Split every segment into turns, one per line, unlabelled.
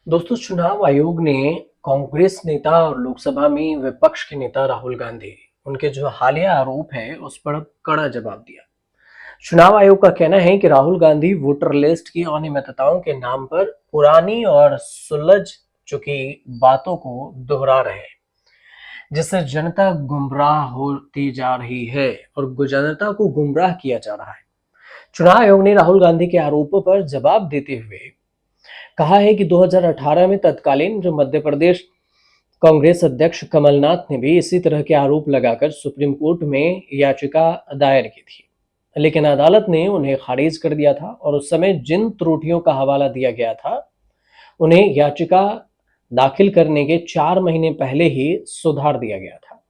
दोस्तों, चुनाव आयोग ने कांग्रेस नेता और लोकसभा में विपक्ष के नेता राहुल गांधी उनके जो हालिया आरोप है उस पर अब कड़ा जवाब दिया। चुनाव आयोग का कहना है कि राहुल गांधी वोटर लिस्ट की अनियमितताओं के नाम पर पुरानी और सुलझ चुकी बातों को दोहरा रहे हैं, जिससे जनता गुमराह होती जा रही है और जनता को गुमराह किया जा रहा है। चुनाव आयोग ने राहुल गांधी के आरोपों पर जवाब देते हुए कहा है कि 2018 में तत्कालीन जो मध्य प्रदेश कांग्रेस अध्यक्ष कमलनाथ ने भी इसी तरह के आरोप लगाकर सुप्रीम कोर्ट में याचिका दायर की थी, लेकिन अदालत ने उन्हें खारिज कर दिया था और उस समय जिन त्रुटियों का हवाला दिया गया था उन्हें याचिका दाखिल करने के 4 महीने पहले ही सुधार दिया गया था।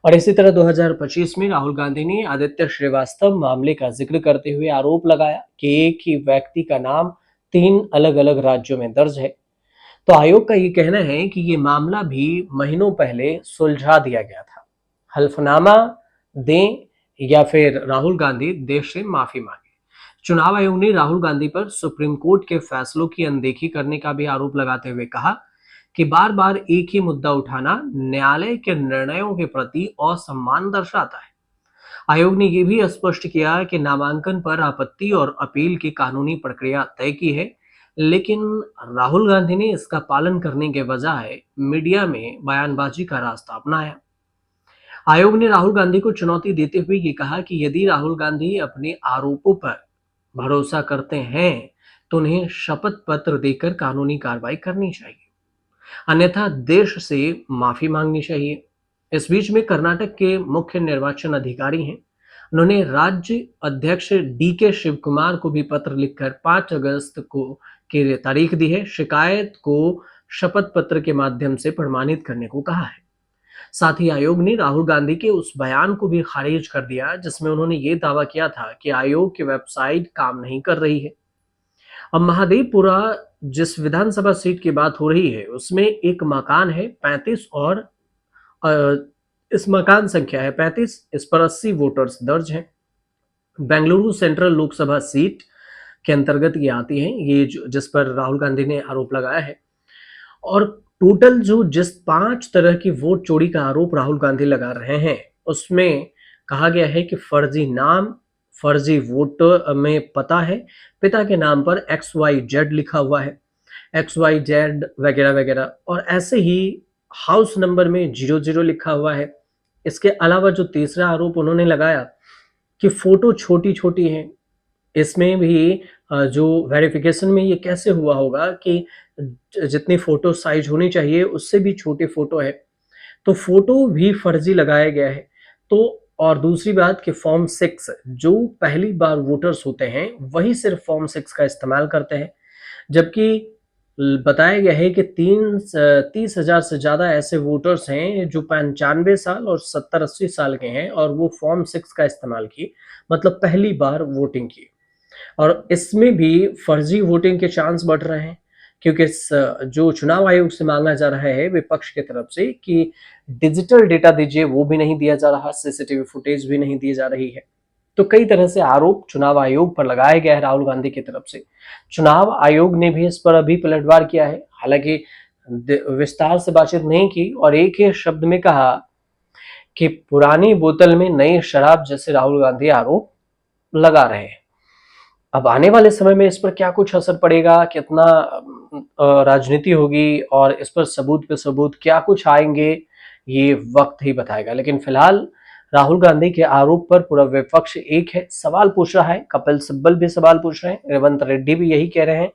और इसी तरह 2025 में राहुल गांधी ने आदित्य श्रीवास्तव मामले का जिक्र करते हुए आरोप लगाया कि एक ही व्यक्ति का नाम 3 अलग-अलग राज्यों में दर्ज है। तो आयोग का ये कहना है कि ये मामला भी महीनों पहले सुलझा दिया गया था। हल्फनामा दें या फिर राहुल गांधी देश से माफी मांगे। चुनाव आयोग ने राहुल गांधी पर सुप्रीम कोर्ट के फैसलों की अनदेखी करने का भी आरोप लगाते हुए कहा कि बार बार एक ही मुद्दा उठाना न्यायालय के निर्णयों के प्रति असम्मान दर्शाता है। आयोग ने यह भी स्पष्ट किया कि नामांकन पर आपत्ति और अपील की कानूनी प्रक्रिया तय की है, लेकिन राहुल गांधी ने इसका पालन करने के बजाय मीडिया में बयानबाजी का रास्ता अपनाया। आयोग ने राहुल गांधी को चुनौती देते हुए ये कहा कि यदि राहुल गांधी अपने आरोपों पर भरोसा करते हैं तो उन्हें शपथ पत्र देकर कानूनी कार्रवाई करनी चाहिए, अन्यथा देश से माफी मांगनी चाहिए। इस बीच में कर्नाटक के मुख्य निर्वाचन अधिकारी हैं, उन्होंने राज्य अध्यक्ष डीके शिव कुमार को भी पत्र लिखकर 5 अगस्त को की तारीख दी है, शिकायत को शपथ पत्र के माध्यम से प्रमाणित करने को कहा है। साथ ही आयोग ने राहुल गांधी के उस बयान को भी खारिज कर दिया जिसमें उन्होंने ये दावा किया था कि आयोग की वेबसाइट काम नहीं कर रही है। अब महादेवपुरा जिस विधानसभा सीट की बात हो रही है उसमें एक मकान है 35 और अ, इस मकान संख्या है 35, इस पर 80 वोटर्स दर्ज हैं। बेंगलुरु सेंट्रल लोकसभा सीट के अंतर्गत ये आती है, ये जिस पर राहुल गांधी ने आरोप लगाया है। और टोटल जो जिस 5 तरह की वोट चोरी का आरोप राहुल गांधी लगा रहे हैं उसमें कहा गया है कि फर्जी नाम, फर्जी वोटर में पता है, पिता के नाम पर XYZ लिखा हुआ है, XYZ वगैरह वगैरह, और ऐसे ही हाउस नंबर में 00 लिखा हुआ है। इसके अलावा जो तीसरा आरोप उन्होंने लगाया कि फोटो छोटी छोटी हैं, इसमें भी जो वेरिफिकेशन में ये कैसे हुआ होगा कि जितनी फोटो साइज होनी चाहिए उससे भी छोटी फोटो है, तो फोटो भी फर्जी लगाया गया है। तो और दूसरी बात कि फॉर्म 6 जो पहली बार वोटर्स होते हैं वही सिर्फ फॉर्म 6 का इस्तेमाल करते हैं, जबकि बताया गया है कि 30,000 से ज्यादा ऐसे वोटर्स हैं जो 95 साल और 70-80 साल के हैं और वो फॉर्म 6 का इस्तेमाल किए, मतलब पहली बार वोटिंग की। और इसमें भी फर्जी वोटिंग के चांस बढ़ रहे हैं, क्योंकि जो चुनाव आयोग से मांगा जा रहा है विपक्ष की तरफ से कि डिजिटल डेटा दीजिए, वो भी नहीं दिया जा रहा, सीसीटीवी फुटेज भी नहीं दी जा रही है। तो कई तरह से आरोप चुनाव आयोग पर लगाया गया है राहुल गांधी की तरफ से। चुनाव आयोग ने भी इस पर अभी पलटवार किया है, हालांकि विस्तार से बातचीत नहीं की और एक ही शब्द में कहा कि पुरानी बोतल में नई शराब जैसे राहुल गांधी आरोप लगा रहे हैं। अब आने वाले समय में इस पर क्या कुछ असर पड़ेगा, कितना राजनीति होगी और इस पर सबूत पे सबूत क्या कुछ आएंगे, ये वक्त ही बताएगा। लेकिन फिलहाल राहुल गांधी के आरोप पर पूरा विपक्ष एक है, सवाल पूछ रहा है, कपिल सिब्बल भी सवाल पूछ रहे हैं, रेवंत रेड्डी भी यही कह रहे हैं,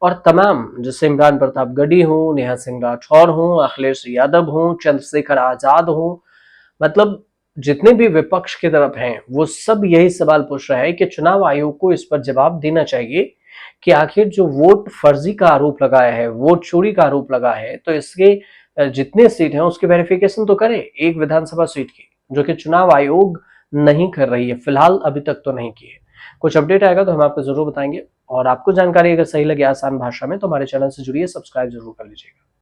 और तमाम जैसे इमरान प्रतापगढ़ी हूँ, नेहा सिंह राठौर हूँ, अखिलेश यादव हूँ, चंद्रशेखर आजाद हूँ, मतलब जितने भी विपक्ष की तरफ हैं वो सब यही सवाल पूछ रहे हैं कि चुनाव आयोग को इस पर जवाब देना चाहिए कि आखिर जो वोट फर्जी का आरोप लगाया है, वोट चोरी का आरोप लगा है, तो इसके जितने सीट हैं उसकी वेरिफिकेशन तो करे, एक विधानसभा सीट की, जो कि चुनाव आयोग नहीं कर रही है, फिलहाल अभी तक तो नहीं की है। कुछ अपडेट आएगा तो हम आपको जरूर बताएंगे, और आपको जानकारी अगर सही लगे आसान भाषा में तो हमारे चैनल से जुड़िए, सब्सक्राइब जरूर कर लीजिएगा।